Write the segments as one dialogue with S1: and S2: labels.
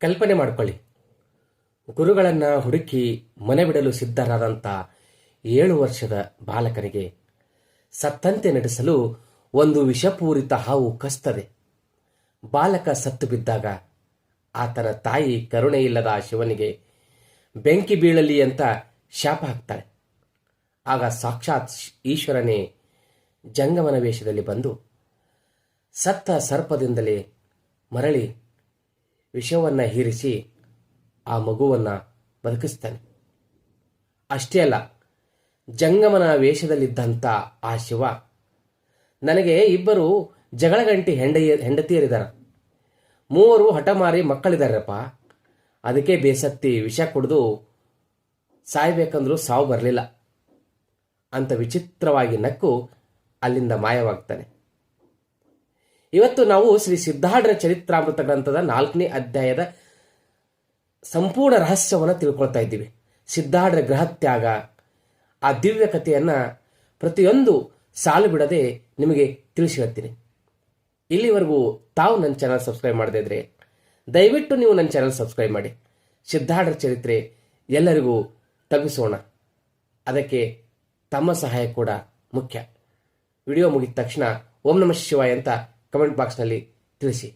S1: ಕಲ್ಪನೆ ಮಾಡಿಕೊಳ್ಳಿ, ಗುರುಗಳನ್ನು ಹುಡುಕಿ ಮನೆ ಬಿಡಲು ಸಿದ್ಧರಾದಂಥ 7 ವರ್ಷದ ಬಾಲಕನಿಗೆ ಸತ್ತಂತೆ ನಡೆಸಲು ಒಂದು ವಿಷಪೂರಿತ ಹಾವು ಕಸ್ತದೆ. ಬಾಲಕ ಸತ್ತು ಬಿದ್ದಾಗ ಆತನ ತಾಯಿ ಕರುಣೆಯಿಲ್ಲದ ಶಿವನಿಗೆ ಬೆಂಕಿ ಬೀಳಲಿ ಅಂತ ಶಾಪ ಹಾಕ್ತಾಳೆ. ಆಗ ಸಾಕ್ಷಾತ್ ಈಶ್ವರನೇ ಜಂಗಮನ ವೇಷದಲ್ಲಿ ಬಂದು ಸತ್ತ ಸರ್ಪದಿಂದಲೇ ಮರಳಿ ವಿಷವನ್ನು ಹೀರಿಸಿ ಆ ಮಗುವನ್ನು ಬದುಕಿಸ್ತಾನೆ. ಅಷ್ಟೇ ಅಲ್ಲ, ಜಂಗಮನ ವೇಷದಲ್ಲಿದ್ದಂಥ ಆ ಶಿವ, ನನಗೆ 2 ಜಗಳಗಂಟಿ ಹೆಂಡತಿಯರಿದ್ದಾರೆ, 3 ಹಠಮಾರಿ ಮಕ್ಕಳಿದಾರಪ್ಪ, ಅದಕ್ಕೆ ಬೇಸತ್ತಿ ವಿಷ ಕುಡಿದು ಸಾಯ್ಬೇಕಂದ್ರೂ ಸಾವು ಬರಲಿಲ್ಲ ಅಂತ ವಿಚಿತ್ರವಾಗಿ ನಕ್ಕು ಅಲ್ಲಿಂದ ಮಾಯವಾಗ್ತಾನೆ. ಇವತ್ತು ನಾವು ಶ್ರೀ ಸಿದ್ಧಾಢ್ರ ಚರಿತ್ರಾಮೃತ ಗ್ರಂಥದ 4ನೇ ಅಧ್ಯಾಯದ ಸಂಪೂರ್ಣ ರಹಸ್ಯವನ್ನು ತಿಳ್ಕೊಳ್ತಾ ಇದ್ದೀವಿ. ಸಿದ್ಧಾಢ್ರ ಗೃಹತ್ಯಾಗ, ಆ ದಿವ್ಯ ಕಥೆಯನ್ನು ಪ್ರತಿಯೊಂದು ಸಾಲು ಬಿಡದೆ ನಿಮಗೆ ತಿಳಿಸಿ ಹೇಳ್ತೀನಿ. ಇಲ್ಲಿವರೆಗೂ ತಾವು ನನ್ನ ಚಾನಲ್ ಸಬ್ಸ್ಕ್ರೈಬ್ ಮಾಡದೇ ಇದ್ರೆ ದಯವಿಟ್ಟು ನೀವು ನನ್ನ ಚಾನಲ್ ಸಬ್ಸ್ಕ್ರೈಬ್ ಮಾಡಿ. ಸಿದ್ಧಾಢ್ರ ಚರಿತ್ರೆ ಎಲ್ಲರಿಗೂ ತಲುಪಿಸೋಣ, ಅದಕ್ಕೆ ತಮ್ಮ ಸಹಾಯ ಕೂಡ ಮುಖ್ಯ. ವಿಡಿಯೋ ಮುಗಿದ ತಕ್ಷಣ ಓಂ ನಮಃ ಶಿವಾಯ ಅಂತ ಕಮೆಂಟ್ ಬಾಕ್ಸ್ನಲ್ಲಿ ತಿಳಿಸಿ.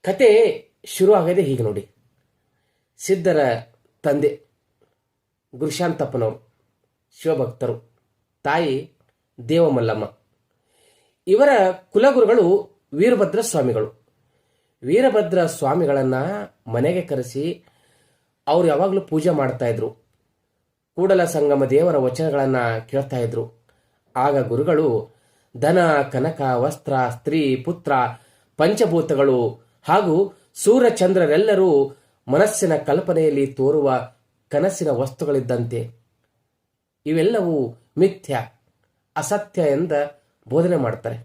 S1: ಕತೆ ಶುರು ಆಗದೆ ಹೀಗೆ ನೋಡಿ. ಸಿದ್ಧರ ತಂದೆ ಗುರುಶಾಂತಪ್ಪನವರು ಶಿವಭಕ್ತರು, ತಾಯಿ ದೇವಮಲ್ಲಮ್ಮ. ಇವರ ಕುಲಗುರುಗಳು ವೀರಭದ್ರ ಸ್ವಾಮಿಗಳು. ವೀರಭದ್ರ ಸ್ವಾಮಿಗಳನ್ನು ಮನೆಗೆ ಕರೆಸಿ ಅವರು ಯಾವಾಗಲೂ ಪೂಜೆ ಮಾಡ್ತಾ ಇದ್ರು. ಕೂಡಲ ಸಂಗಮ ದೇವರ ವಚನಗಳನ್ನು ಕೇಳ್ತಾ ಇದ್ರು. ಆಗ ಗುರುಗಳು ಧನ, ಕನಕ, ವಸ್ತ್ರ, ಸ್ತ್ರೀ, ಪುತ್ರ, ಪಂಚಭೂತಗಳು ಹಾಗೂ ಸೂರ್ಯಚಂದ್ರರೆಲ್ಲರೂ ಮನಸ್ಸಿನ ಕಲ್ಪನೆಯಲ್ಲಿ ತೋರುವ ಕನಸಿನ ವಸ್ತುಗಳಿದ್ದಂತೆ, ಇವೆಲ್ಲವೂ ಮಿಥ್ಯ, ಅಸತ್ಯ ಎಂದ ಬೋಧನೆ ಮಾಡ್ತಾರೆ.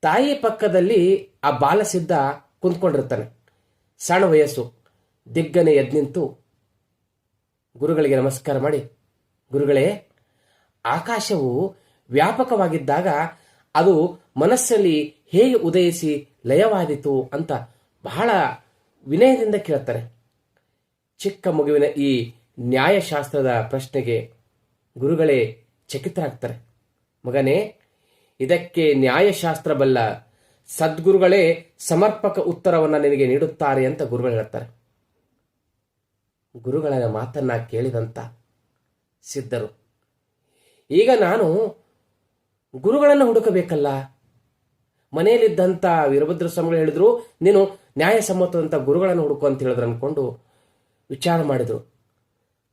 S1: ತಾಯಿ ಪಕ್ಕದಲ್ಲಿ ಆ ಬಾಲಸಿದ್ಧ ಕುಂತ್ಕೊಂಡಿರ್ತಾನೆ. ಸಣ್ಣ ವಯಸ್ಸು. ದಿಗ್ಗನೆ ಎದ್ನಿಂತು ಗುರುಗಳಿಗೆ ನಮಸ್ಕಾರ ಮಾಡಿ, ಗುರುಗಳೇ, ಆಕಾಶವು ವ್ಯಾಪಕವಾಗಿದ್ದಾಗ ಅದು ಮನಸ್ಸಲ್ಲಿ ಹೇಗೆ ಉದಯಿಸಿ ಲಯವಾದಿತು ಅಂತ ಬಹಳ ವಿನಯದಿಂದ ಕೇಳ್ತಾರೆ. ಚಿಕ್ಕ ಮಗುವಿನ ಈ ನ್ಯಾಯಶಾಸ್ತ್ರದ ಪ್ರಶ್ನೆಗೆ ಗುರುಗಳೇ ಚಕಿತರಾಗ್ತಾರೆ. ಮಗನೇ, ಇದಕ್ಕೆ ನ್ಯಾಯಶಾಸ್ತ್ರ ಬಲ್ಲ ಸದ್ಗುರುಗಳೇ ಸಮರ್ಪಕ ಉತ್ತರವನ್ನು ನಿನಗೆ ನೀಡುತ್ತಾರೆ ಅಂತ ಗುರುಗಳು ಹೇಳ್ತಾರೆ. ಗುರುಗಳ ಮಾತನ್ನ ಕೇಳಿದಂತ ಸಿದ್ಧರು, ಈಗ ನಾನು ಗುರುಗಳನ್ನು ಹುಡುಕಬೇಕಲ್ಲ. ಮನೆಯಲ್ಲಿದ್ದಂಥ ವೀರಭದ್ರ ಸ್ವಾಮಿಗಳು ಹೇಳಿದ್ರು, ನೀನು ನ್ಯಾಯಸಮ್ಮತದಂಥ ಗುರುಗಳನ್ನು ಹುಡುಕು ಅಂತ ಹೇಳಿದ್ರು ಅಂದ್ಕೊಂಡು ವಿಚಾರ ಮಾಡಿದರು.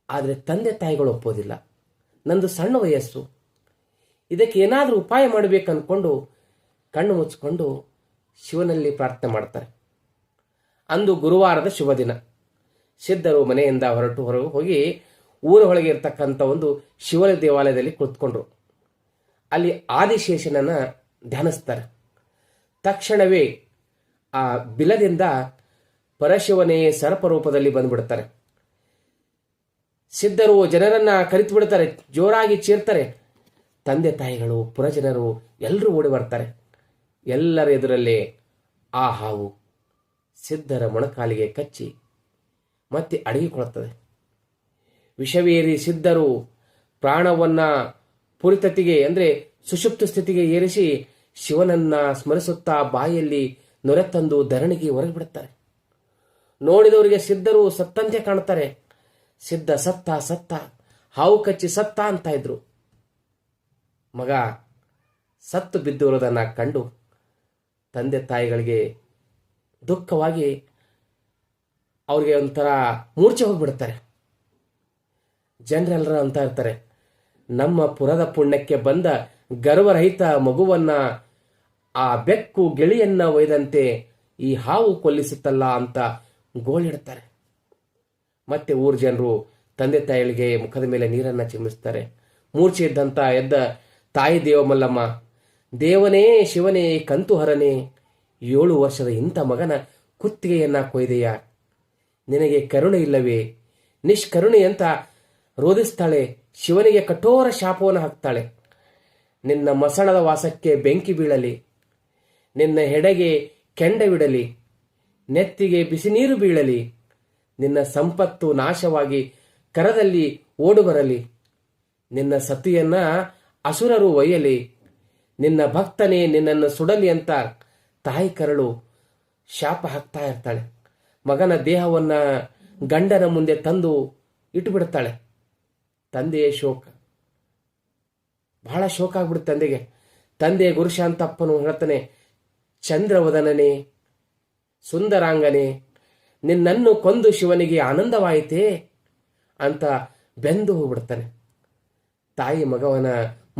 S1: ಆದರೆ ತಂದೆ ತಾಯಿಗಳು ಒಪ್ಪೋದಿಲ್ಲ. ನಂದು ಸಣ್ಣ ವಯಸ್ಸು, ಇದಕ್ಕೆ ಏನಾದರೂ ಉಪಾಯ ಮಾಡಬೇಕಂದ್ಕೊಂಡು ಕಣ್ಣು ಮುಚ್ಚಿಕೊಂಡು ಶಿವನಲ್ಲಿ ಪ್ರಾರ್ಥನೆ ಮಾಡ್ತಾರೆ. ಅಂದು ಗುರುವಾರದ ಶುಭ ದಿನ. ಸಿದ್ಧರು ಮನೆಯಿಂದ ಹೊರಗೆ ಹೋಗಿ ಊರ ಒಳಗೆ ಇರ್ತಕ್ಕಂಥ ಒಂದು ಶಿವ ದೇವಾಲಯದಲ್ಲಿ ಕುಳಿತುಕೊಂಡ್ರು. ಅಲ್ಲಿ ಆದಿಶೇಷನನ್ನ ಧ್ಯಾನಿಸ್ತಾರೆ. ತಕ್ಷಣವೇ ಆ ಬಿಲದಿಂದ ಪರಶಿವನೇ ಸರ್ಪರೂಪದಲ್ಲಿ ಬಂದ್ಬಿಡ್ತಾರೆ. ಸಿದ್ಧರು ಜನರನ್ನ ಕರಿತು ಬಿಡ್ತಾರೆ, ಜೋರಾಗಿ ಚೀರ್ತಾರೆ. ತಂದೆ ತಾಯಿಗಳು, ಪುರಜನರು ಎಲ್ಲರೂ ಓಡಿ ಬರ್ತಾರೆ. ಎಲ್ಲರ ಎದುರಲ್ಲೇ ಆ ಹಾವು ಸಿದ್ಧರ ಮೊಣಕಾಲಿಗೆ ಕಚ್ಚಿ ಮತ್ತೆ ಅಡಗಿಕೊಳ್ಳುತ್ತದೆ. ವಿಷವೇರಿ ಸಿದ್ಧರು ಪ್ರಾಣವನ್ನ ಪುರಿತತಿಗೆ ಅಂದರೆ ಸುಷುಪ್ತ ಸ್ಥಿತಿಗೆ ಏರಿಸಿ ಶಿವನನ್ನ ಸ್ಮರಿಸುತ್ತಾ ಬಾಯಲ್ಲಿ ನೊರೆ ತಂದು ಧರಣಿಗೆ ಹೊರಗೆ ಬಿಡುತ್ತಾರೆ. ನೋಡಿದವರಿಗೆ ಸಿದ್ಧರು ಸತ್ತಂತೆ ಕಾಣುತ್ತಾರೆ. ಸಿದ್ಧ ಸತ್ತ ಸತ್ತ, ಹಾವು ಕಚ್ಚಿ ಸತ್ತ ಅಂತ ಇದ್ರು. ಮಗ ಸತ್ತು ಬಿದ್ದಿರೋದನ್ನ ಕಂಡು ತಂದೆ ತಾಯಿಗಳಿಗೆ ದುಃಖವಾಗಿ ಅವ್ರಿಗೆ ಒಂಥರ ಮೂರ್ಛೆ ಹೋಗ್ಬಿಡ್ತಾರೆ. ಜನರೆಲ್ಲರ ಅಂತ ಇರ್ತಾರೆ, ನಮ್ಮ ಪುರದ ಪುಣ್ಯಕ್ಕೆ ಬಂದ ಗರ್ವರಹಿತ ಮಗುವನ್ನ ಆ ಬೆಕ್ಕು ಗಿಳಿಯನ್ನ ಒಯ್ದಂತೆ ಈ ಹಾವು ಕೊಲ್ಲಿಸುತ್ತಲ್ಲ ಅಂತ ಗೋಳಿಡ್ತಾರೆ. ಮತ್ತೆ ಊರ್ ಜನರು ತಂದೆ ತಾಯಿಗಳಿಗೆ ಮುಖದ ಮೇಲೆ ನೀರನ್ನ ಚಿಮ್ಮಿಸ್ತಾರೆ. ಮೂರ್ಛೆ ಇದ್ದಂತ ಎದ್ದ ತಾಯಿ ದೇವಮಲ್ಲಮ್ಮ, ದೇವನೇ ಶಿವನೇ ಕಂತುಹರನೇ, 7 ವರ್ಷದ ಇಂಥ ಮಗನ ಕುತ್ತಿಗೆಯನ್ನ ಕೊಯ್ದೆಯ, ನಿನಗೆ ಕರುಣೆ ಇಲ್ಲವೇ, ನಿಷ್ಕರುಣೆ ಅಂತ ರೋಧಿಸ್ತಾಳೆ. ಶಿವನಿಗೆ ಕಠೋರ ಶಾಪವನ್ನು ಹಾಕ್ತಾಳೆ. ನಿನ್ನ ಮಸಣದ ವಾಸಕ್ಕೆ ಬೆಂಕಿ ಬೀಳಲಿ, ನಿನ್ನ ಹೆಡೆಗೆ ಕೆಂಡವಿಡಲಿ, ನೆತ್ತಿಗೆ ಬಿಸಿ ನೀರು ಬೀಳಲಿ, ನಿನ್ನ ಸಂಪತ್ತು ನಾಶವಾಗಿ ಕರದಲ್ಲಿ ಓಡು ಬರಲಿ, ನಿನ್ನ ಸತಿಯನ್ನ ಅಸುರರು ಒಯ್ಯಲಿ, ನಿನ್ನ ಭಕ್ತನೇ ನಿನ್ನನ್ನು ಸುಡಲಿ ಅಂತ ತಾಯಿ ಕರಳು ಶಾಪ ಹಾಕ್ತಾ ಇರ್ತಾಳೆ. ಮಗನ ದೇಹವನ್ನ ಗಂಡನ ಮುಂದೆ ತಂದು ಇಟ್ಟುಬಿಡ್ತಾಳೆ. ತಂದೆಯ ಶೋಕ, ಬಹಳ ಶೋಕ ಆಗ್ಬಿಡುತ್ತೆ ತಂದೆಗೆ. ತಂದೆ ಗುರುಶಾಂತಪ್ಪನು ಹೇಳ್ತಾನೆ, ಚಂದ್ರವದನನೇ, ಸುಂದರಾಂಗನೇ, ನಿನ್ನನ್ನು ಕೊಂದು ಶಿವನಿಗೆ ಆನಂದವಾಯಿತೇ ಅಂತ ಬೆಂದು ಹೋಗ್ಬಿಡ್ತಾನೆ. ತಾಯಿ ಮಗವನ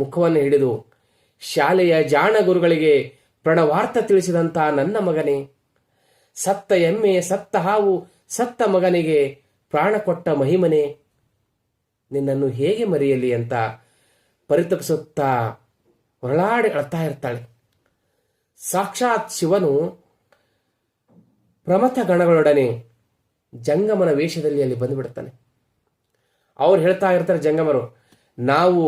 S1: ಮುಖವನ್ನು ಹಿಡಿದು ಶಾಲೆಯ ಜಾಣ ಗುರುಗಳಿಗೆ ಪ್ರಣವಾರ್ಥ ತಿಳಿಸಿದಂತ ನನ್ನ ಮಗನೇ, ಸತ್ತ ಎಮ್ಮೆ, ಸತ್ತ ಹಾವು, ಸತ್ತ ಮಗನಿಗೆ ಪ್ರಾಣ ಕೊಟ್ಟ ಮಹಿಮನೆ, ನಿನ್ನನ್ನು ಹೇಗೆ ಮರೆಯಲಿ ಅಂತ ಪರಿತಪಿಸುತ್ತಾ ಹೊರಳಾಡಿ ಅಳ್ತಾ ಇರ್ತಾಳೆ. ಸಾಕ್ಷಾತ್ ಶಿವನು ಪ್ರಮಥ ಗಣಗಳೊಡನೆ ಜಂಗಮನ ವೇಷದಲ್ಲಿ ಅಲ್ಲಿ ಬಂದುಬಿಡ್ತಾನೆ. ಅವ್ರು ಹೇಳ್ತಾ ಇರ್ತಾರೆ ಜಂಗಮರು, ನಾವು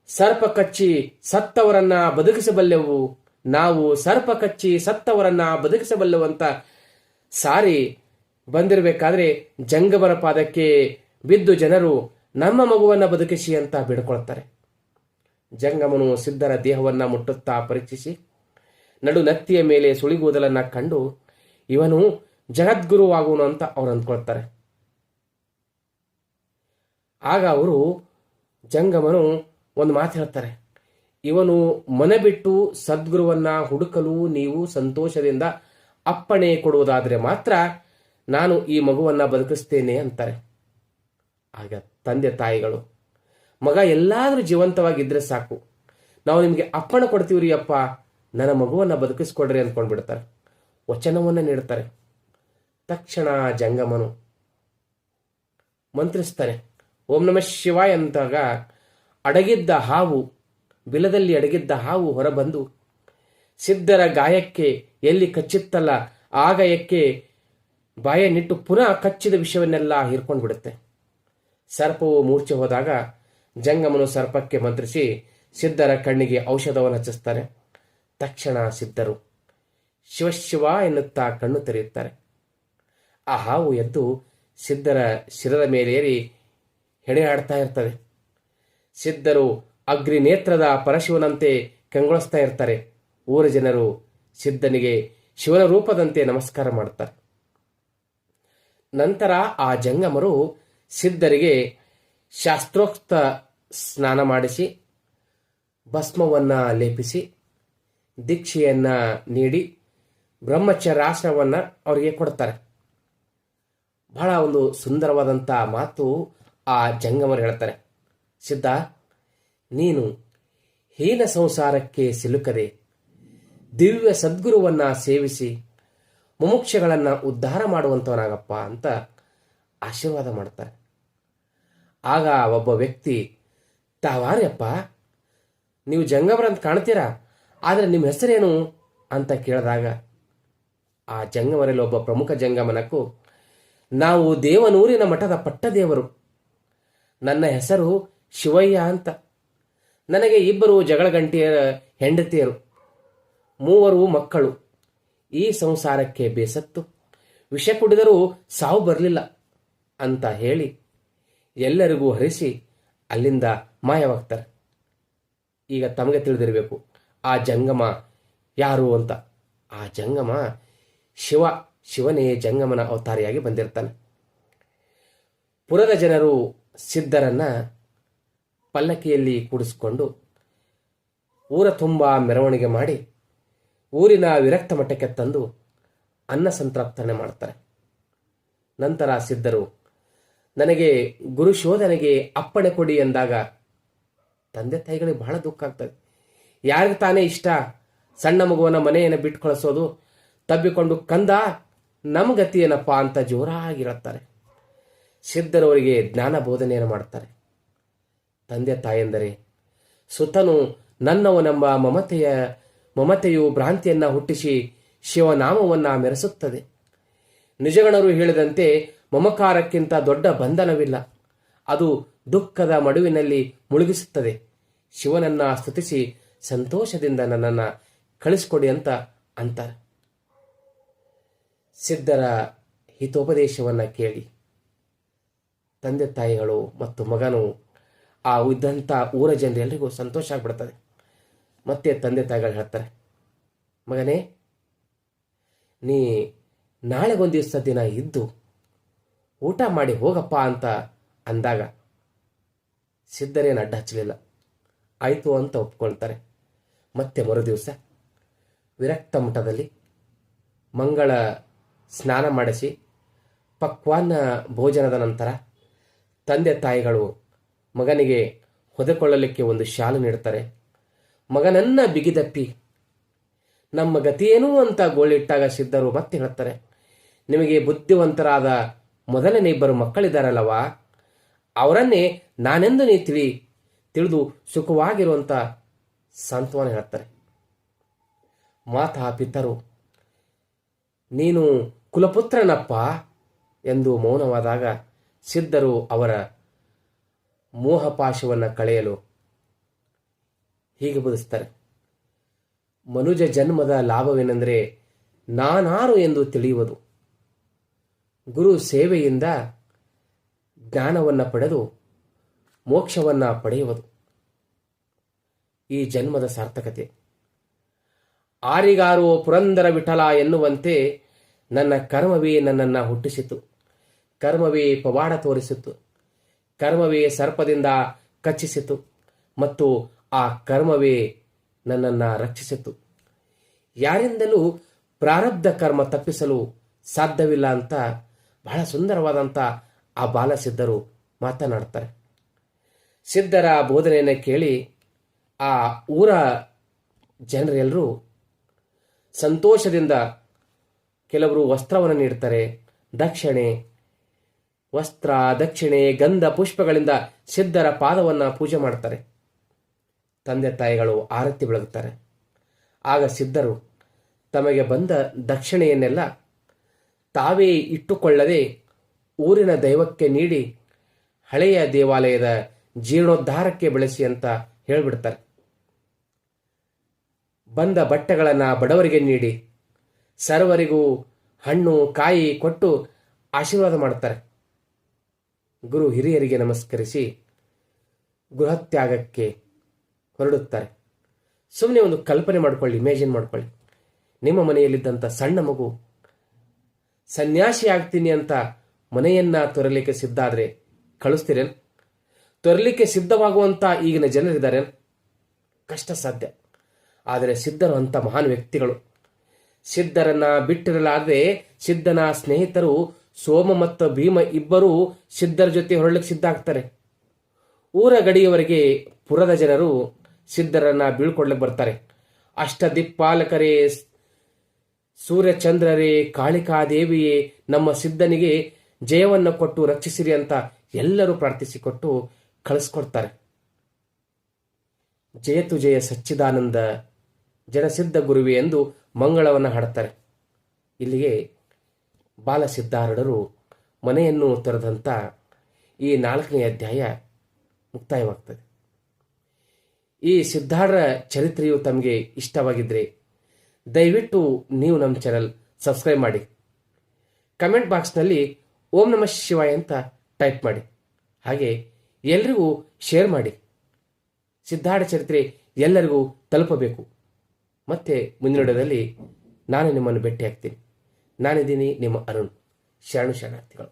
S1: ಸರ್ಪ ಕಚ್ಚಿ ಸತ್ತವರನ್ನ ಬದುಕಿಸಬಲ್ಲೆವು, ನಾವು ಸರ್ಪ ಕಚ್ಚಿ ಸತ್ತವರನ್ನ ಬದುಕಿಸಬಲ್ಲೆವು ಅಂತ ಸಾರಿ ಬಂದಿರಬೇಕಾದ್ರೆ ಜಂಗಮರ ಪಾದಕ್ಕೆ ಬಿದ್ದು ಜನರು ನಮ್ಮ ಮಗುವನ್ನ ಬದುಕಿಸಿ ಅಂತ ಬೇಡ್ಕೊಳ್ತಾರೆ. ಜಂಗಮನು ಸಿದ್ಧರ ದೇಹವನ್ನ ಮುಟ್ಟುತ್ತಾ ಪರೀಕ್ಷಿಸಿ ನಡು ನತ್ತಿಯ ಮೇಲೆ ಸುಳಿಗುವುದಲನ್ನ ಕಂಡು ಇವನು ಜಗದ್ಗುರುವಾಗುವನು ಅಂತ ಅವ್ರು ಅಂದ್ಕೊಳ್ತಾರೆ. ಆಗ ಅವರು ಜಂಗಮನು ಒಂದು ಮಾತು ಹೇಳ್ತಾರೆ, ಇವನು ಮನೆ ಬಿಟ್ಟು ಸದ್ಗುರುವನ್ನ ಹುಡುಕಲು ನೀವು ಸಂತೋಷದಿಂದ ಅಪ್ಪಣೆ ಕೊಡುವುದಾದರೆ ಮಾತ್ರ ನಾನು ಈ ಮಗುವನ್ನ ಬದುಕಿಸ್ತೇನೆ ಅಂತಾರೆ. ಆಗ ತಂದೆ ತಾಯಿಗಳು, ಮಗ ಎಲ್ಲಾದ್ರೂ ಜೀವಂತವಾಗಿದ್ರೆ ಸಾಕು, ನಾವು ನಿಮಗೆ ಅಪ್ಪಣೆ ಕೊಡ್ತೀವ್ರಿ ಅಪ್ಪ, ನನ್ನ ಮಗುವನ್ನ ಬದುಕಿಸ್ಕೊಡ್ರಿ ಅಂದ್ಕೊಂಡ್ಬಿಡ್ತಾರೆ. ವಚನವನ್ನ ನೀಡ್ತಾರೆ. ತಕ್ಷಣ ಜಂಗಮನು ಮಂತ್ರಿಸ್ತಾನೆ, ಓಂ ನಮಃ ಶಿವಾಯ ಅಂತಾಗ ಅಡಗಿದ್ದ ಹಾವು, ಬಿಲದಲ್ಲಿ ಅಡಗಿದ್ದ ಹಾವು ಹೊರಬಂದು ಸಿದ್ಧರ ಗಾಯಕ್ಕೆ ಎಲ್ಲಿ ಕಚ್ಚಿತ್ತಲ್ಲ ಆ ಗಾಯಕ್ಕೆ ಬಾಯನ್ನಿಟ್ಟು ಪುನಃ ಕಚ್ಚಿದ ವಿಷಯವನ್ನೆಲ್ಲ ಹೀರ್ಕೊಂಡು ಬಿಡುತ್ತೆ. ಸರ್ಪವು ಮೂರ್ಛೆ ಹೋದಾಗ ಜಂಗಮನು ಸರ್ಪಕ್ಕೆ ಮಂತ್ರಿಸಿ ಸಿದ್ಧರ ಕಣ್ಣಿಗೆ ಔಷಧವನ್ನು ಹಚ್ಚಿಸ್ತಾನೆ. ತಕ್ಷಣ ಸಿದ್ಧರು ಶಿವಶಿವ ಎನ್ನುತ್ತಾ ಕಣ್ಣು ತೆರೆಯುತ್ತಾರೆ. ಆ ಹಾವು ಎದ್ದು ಸಿದ್ಧರ ಶಿರದ ಮೇಲೇರಿ ಹೆಣೆಯಾಡ್ತಾ ಇರ್ತದೆ. ಸಿದ್ಧರು ಅಗ್ನಿ ನೇತ್ರದ ಪರಶಿವನಂತೆ ಕಂಗೊಳಿಸ್ತಾ ಇರ್ತಾರೆ. ಊರ ಜನರು ಸಿದ್ಧನಿಗೆ ಶಿವನ ರೂಪದಂತೆ ನಮಸ್ಕಾರ ಮಾಡುತ್ತಾರೆ. ನಂತರ ಆ ಜಂಗಮರು ಸಿದ್ಧರಿಗೆ ಶಾಸ್ತ್ರೋಕ್ತ ಸ್ನಾನ ಮಾಡಿಸಿ ಭಸ್ಮವನ್ನ ಲೇಪಿಸಿ ದೀಕ್ಷೆಯನ್ನ ನೀಡಿ ಬ್ರಹ್ಮಚರ್ಯಾಶ್ರಮವನ್ನ ಅವರಿಗೆ ಕೊಡ್ತಾರೆ. ಬಹಳ ಒಂದು ಸುಂದರವಾದಂಥ ಮಾತು ಆ ಜಂಗಮರು ಹೇಳ್ತಾರೆ. ಸಿದ್ಧ, ನೀನು ಹೀನ ಸಂಸಾರಕ್ಕೆ ಸಿಲುಕದೆ ದಿವ್ಯ ಸದ್ಗುರುವನ್ನ ಸೇವಿಸಿ ಮುಮುಕ್ಷಗಳನ್ನ ಉದ್ಧಾರ ಮಾಡುವಂತವನಾಗಪ್ಪ ಅಂತ ಆಶೀರ್ವಾದ ಮಾಡ್ತಾರೆ. ಆಗ ಒಬ್ಬ ವ್ಯಕ್ತಿ, ತಾವಾರ್ಯಪ್ಪ, ನೀವು ಜಂಗಮರಂತ ಕಾಣ್ತೀರಾ, ಆದರೆ ನಿಮ್ಮ ಹೆಸರೇನು ಅಂತ ಕೇಳಿದಾಗ ಆ ಜಂಗಮರಲ್ಲಿ ಒಬ್ಬ ಪ್ರಮುಖ ಜಂಗಮನಕ್ಕೂ, ನಾವು ದೇವನೂರಿನ ಮಠದ ಪಟ್ಟದೇವರು, ನನ್ನ ಹೆಸರು ಶಿವಯ್ಯ ಅಂತ, ನನಗೆ 2 ಜಗಳಗಂಟಿಯ ಹೆಂಡತಿಯರು, 3 ಮಕ್ಕಳು, ಈ ಸಂಸಾರಕ್ಕೆ ಬೇಸತ್ತು ವಿಷ ಕುಡಿದರೂ ಸಾವು ಬರಲಿಲ್ಲ ಅಂತ ಹೇಳಿ ಎಲ್ಲರಿಗೂ ಹರಿಸಿ ಅಲ್ಲಿಂದ ಮಾಯವಾಗ್ತಾರೆ. ಈಗ ತಮಗೆ ತಿಳಿದಿರಬೇಕು ಆ ಜಂಗಮ ಯಾರು ಅಂತ. ಆ ಜಂಗಮ ಶಿವನೇ ಜಂಗಮನ ಅವತಾರಿಯಾಗಿ ಬಂದಿರ್ತಾನೆ. ಪುರದ ಜನರು ಸಿದ್ಧರನ್ನ ಪಲ್ಲಕ್ಕಿಯಲ್ಲಿ ಕೂಡಿಸಿಕೊಂಡು ಊರ ತುಂಬ ಮೆರವಣಿಗೆ ಮಾಡಿ ಊರಿನ ವಿರಕ್ತ ಮಠಕ್ಕೆ ತಂದು ಅನ್ನ ಸಂತರ್ಪಣೆ ಮಾಡ್ತಾರೆ. ನಂತರ ಸಿದ್ಧರು ನನಗೆ ಗುರುಶೋಧನೆಗೆ ಅಪ್ಪಣೆ ಕೊಡಿ ಎಂದಾಗ ತಂದೆ ತಾಯಿಗಳಿಗೆ ಬಹಳ ದುಃಖ ಆಗ್ತದೆ. ಯಾರಿಗೆ ತಾನೇ ಇಷ್ಟ ಸಣ್ಣ ಮಗುವನ್ನ ಮನೆಯನ್ನು ಬಿಟ್ಟು ಕಳಿಸೋದು, ತಬ್ಬಿಕೊಂಡು ಕಂದ ನಮ್ಮ ಗತಿ ಏನಪ್ಪ ಅಂತ ಜೋರಾಗಿರುತ್ತಾರೆ. ಸಿದ್ಧರವರಿಗೆ ಜ್ಞಾನ ಬೋಧನೆಯನ್ನು ಮಾಡ್ತಾರೆ. ತಂದೆ ತಾಯಂದರೆ ಸುತನು ನನ್ನವನೆಂಬ ಮಮತೆಯು ಭ್ರಾಂತಿಯನ್ನ ಹುಟ್ಟಿಸಿ ಶಿವನಾಮವನ್ನ ಮೆರೆಸುತ್ತದೆ. ನಿಜಗಣರು ಹೇಳಿದಂತೆ ಮಮಕಾರಕ್ಕಿಂತ ದೊಡ್ಡ ಬಂಧನವಿಲ್ಲ, ಅದು ದುಃಖದ ಮಡುವಿನಲ್ಲಿ ಮುಳುಗಿಸುತ್ತದೆ. ಶಿವನನ್ನ ಸ್ತುತಿಸಿ ಸಂತೋಷದಿಂದ ನನ್ನನ್ನು ಕಳಿಸ್ಕೊಡಿ ಅಂತ ಅಂತಾರೆ. ಸಿದ್ಧರ ಹಿತೋಪದೇಶವನ್ನು ಕೇಳಿ ತಂದೆ ತಾಯಿಗಳು ಮತ್ತು ಮಗನು ಆ ಇದ್ದಂಥ ಊರ ಜನರೆಲ್ಲರಿಗೂ ಸಂತೋಷ ಆಗ್ಬಿಡ್ತದೆ. ಮತ್ತೆ ತಂದೆ ತಾಯಿಗಳು ಹೇಳ್ತಾರೆ, ಮಗನೇ ನೀ ನಾಳೆಗೊಂದು ದಿನ ಇದ್ದು ಊಟ ಮಾಡಿ ಹೋಗಪ್ಪ ಅಂತ ಅಂದಾಗ ಸಿದ್ಧರೇನು ಅಡ್ಡ ಹಚ್ಚಲಿಲ್ಲ, ಆಯಿತು ಅಂತ ಒಪ್ಕೊಳ್ತಾರೆ. ಮತ್ತೆ ಮರುದಿವಸ ವಿರಕ್ತ ಮಠದಲ್ಲಿ ಮಂಗಳ ಸ್ನಾನ ಮಾಡಿಸಿ ಪಕ್ವಾನ್ನ ಭೋಜನದ ನಂತರ ತಂದೆ ತಾಯಿಗಳು ಮಗನಿಗೆ ಹೊದಕೊಳ್ಳಲಿಕ್ಕೆ ಒಂದು ಶಾಲು ನೀಡ್ತಾರೆ. ಮಗನನ್ನ ಬಿಗಿದಪ್ಪಿ ನಮ್ಮ ಗತಿಯೇನು ಅಂತ ಗೋಳಿಟ್ಟಾಗ ಸಿದ್ಧರು ಮತ್ತೆ ಹೇಳ್ತಾರೆ, ನಿಮಗೆ ಬುದ್ಧಿವಂತರಾದ ಮೊದಲನೇ ಇಬ್ಬರು ಮಕ್ಕಳಿದ್ದಾರಲ್ಲವಾ, ಅವರನ್ನೇ ನಾನೆಂದು ನೀ ತಿಳಿದು ಸುಖವಾಗಿರುವಂಥ ಸಾಂತ್ವನ ಹೇಳ್ತಾರೆ. ಮಾತಾ ಪಿತರು ನೀನು ಕುಲಪುತ್ರನಪ್ಪ ಎಂದು ಮೌನವಾದಾಗ ಸಿದ್ಧರು ಅವರ ಮೋಹಪಾಶವನ್ನು ಕಳೆಯಲು ಹೀಗೆ ಬೋಧಿಸ್ತಾರೆ, ಮನುಜ ಜನ್ಮದ ಲಾಭವೇನೆಂದರೆ ನಾನಾರು ಎಂದು ತಿಳಿಯುವುದು, ಗುರು ಸೇವೆಯಿಂದ ಜ್ಞಾನವನ್ನು ಪಡೆದು ಮೋಕ್ಷವನ್ನು ಪಡೆಯುವುದು ಈ ಜನ್ಮದ ಸಾರ್ಥಕತೆ. ಆರಿಗಾರು ಪುರಂದರ ವಿಠಲ ಎನ್ನುವಂತೆ ನನ್ನ ಕರ್ಮವೇ ನನ್ನನ್ನು ಹುಟ್ಟಿಸಿತು, ಕರ್ಮವೇ ಪವಾಡ ತೋರಿಸಿತು, ಕರ್ಮವೇ ಸರ್ಪದಿಂದ ಕಚ್ಚಿಸಿತು ಮತ್ತು ಆ ಕರ್ಮವೇ ನನ್ನನ್ನು ರಕ್ಷಿಸಿತು. ಯಾರಿಂದಲೂ ಪ್ರಾರಬ್ಧ ಕರ್ಮ ತಪ್ಪಿಸಲು ಸಾಧ್ಯವಿಲ್ಲ ಅಂತ ಬಹಳ ಸುಂದರವಾದಂಥ ಆ ಬಾಲಸಿದ್ಧರು ಮಾತನಾಡ್ತಾರೆ. ಸಿದ್ಧರ ಬೋಧನೆಯನ್ನು ಕೇಳಿ ಆ ಊರ ಜನರೆಲ್ಲರೂ ಸಂತೋಷದಿಂದ ಕೆಲವರು ವಸ್ತ್ರವನ್ನು ನೀಡ್ತಾರೆ. ವಸ್ತ್ರ ದಕ್ಷಿಣೆ ಗಂಧ ಪುಷ್ಪಗಳಿಂದ ಸಿದ್ಧರ ಪಾದವನ್ನು ಪೂಜೆ ಮಾಡ್ತಾರೆ. ತಂದೆ ತಾಯಿಗಳು ಆರತಿ ಬೆಳಗುತ್ತಾರೆ. ಆಗ ಸಿದ್ಧರು ತಮಗೆ ಬಂದ ದಕ್ಷಿಣೆಯನ್ನೆಲ್ಲ ತಾವೇ ಇಟ್ಟುಕೊಳ್ಳದೆ ಊರಿನ ದೈವಕ್ಕೆ ನೀಡಿ ಹಳೆಯ ದೇವಾಲಯದ ಜೀರ್ಣೋದ್ಧಾರಕ್ಕೆ ಬಳಸಿ ಅಂತ ಹೇಳಿಬಿಡ್ತಾರೆ. ಬಂದ ಬಟ್ಟೆಗಳನ್ನು ಬಡವರಿಗೆ ನೀಡಿ ಸರ್ವರಿಗೂ ಹಣ್ಣು ಕಾಯಿ ಕೊಟ್ಟು ಆಶೀರ್ವಾದ ಮಾಡ್ತಾರೆ. ಗುರು ಹಿರಿಯರಿಗೆ ನಮಸ್ಕರಿಸಿ ಗೃಹತ್ಯಾಗಕ್ಕೆ ಹೊರಡುತ್ತಾರೆ. ಸುಮ್ಮನೆ ಒಂದು ಕಲ್ಪನೆ ಮಾಡ್ಕೊಳ್ಳಿ, ಇಮ್ಯಾಜಿನ್ ಮಾಡ್ಕೊಳ್ಳಿ, ನಿಮ್ಮ ಮನೆಯಲ್ಲಿದ್ದಂಥ ಸಣ್ಣ ಮಗು ಸನ್ಯಾಸಿ ಆಗ್ತೀನಿ ಅಂತ ಮನೆಯನ್ನ ತೊರಲಿಕ್ಕೆ ಸಿದ್ಧ ಆದರೆ ಕಳಿಸ್ತೀರೇನು? ತೊರಲಿಕ್ಕೆ ಸಿದ್ಧವಾಗುವಂಥ ಈಗಿನ ಜನರಿದ್ದಾರೆ, ಕಷ್ಟ ಸಾಧ್ಯ. ಆದರೆ ಸಿದ್ಧರು ಅಂಥ ಮಹಾನ್ ವ್ಯಕ್ತಿಗಳು. ಸಿದ್ಧರನ್ನ ಬಿಟ್ಟಿರಲಾರದೆ ಸಿದ್ಧನ ಸ್ನೇಹಿತರು ಸೋಮ ಮತ್ತು ಭೀಮ ಇಬ್ಬರೂ ಸಿದ್ಧರ ಜೊತೆ ಹೊರಳಲಿಕ್ಕೆ ಸಿದ್ಧ ಆಗ್ತಾರೆ. ಊರ ಗಡಿಯವರೆಗೆ ಪುರದ ಜನರು ಸಿದ್ಧರನ್ನ ಬೀಳ್ಕೊಡ್ಲಿಕ್ಕೆ ಬರ್ತಾರೆ. ಅಷ್ಟದಿಕ್ಪಾಲಕರೇ, ಸೂರ್ಯಚಂದ್ರರೇ, ಕಾಳಿಕಾದೇವಿಯೇ, ನಮ್ಮ ಸಿದ್ಧನಿಗೆ ಜಯವನ್ನು ಕೊಟ್ಟು ರಕ್ಷಿಸಿರಿ ಅಂತ ಎಲ್ಲರೂ ಪ್ರಾರ್ಥಿಸಿಕೊಟ್ಟು ಕಳಿಸ್ಕೊಡ್ತಾರೆ. ಜಯತು ಜಯ ಸಚ್ಚಿದಾನಂದ ಜನಸಿದ್ಧ ಗುರುವೆ ಎಂದು ಮಂಗಳವನ್ನು ಹಾಡುತ್ತಾರೆ. ಇಲ್ಲಿಗೆ ಬಾಲಸಿದ್ಧಾರೂಢರು ಮನೆಯನ್ನು ತೊರೆದಂಥ ಈ 4ನೇ ಅಧ್ಯಾಯ ಮುಕ್ತಾಯವಾಗ್ತದೆ. ಈ ಸಿದ್ಧಾರರ ಚರಿತ್ರೆಯು ತಮಗೆ ಇಷ್ಟವಾಗಿದ್ದರೆ ದಯವಿಟ್ಟು ನೀವು ನಮ್ಮ ಚಾನಲ್ ಸಬ್ಸ್ಕ್ರೈಬ್ ಮಾಡಿ. ಕಮೆಂಟ್ ಬಾಕ್ಸ್ನಲ್ಲಿ ಓಂ ನಮಃ ಶಿವಾಯ ಅಂತ ಟೈಪ್ ಮಾಡಿ. ಹಾಗೆ ಎಲ್ರಿಗೂ ಶೇರ್ ಮಾಡಿ. ಸಿದ್ಧಾರರ ಚರಿತ್ರೆ ಎಲ್ಲರಿಗೂ ತಲುಪಬೇಕು. ಮತ್ತೆ ಮುಂದಿನ ನಾನು ನಿಮ್ಮನ್ನು ಭೇಟಿ ಆಗ್ತೀನಿ. ನಾನಿದ್ದೀನಿ ನಿಮ್ಮ ಅರುಣ್. ಶರಣಾರ್ಥಿಗಳು.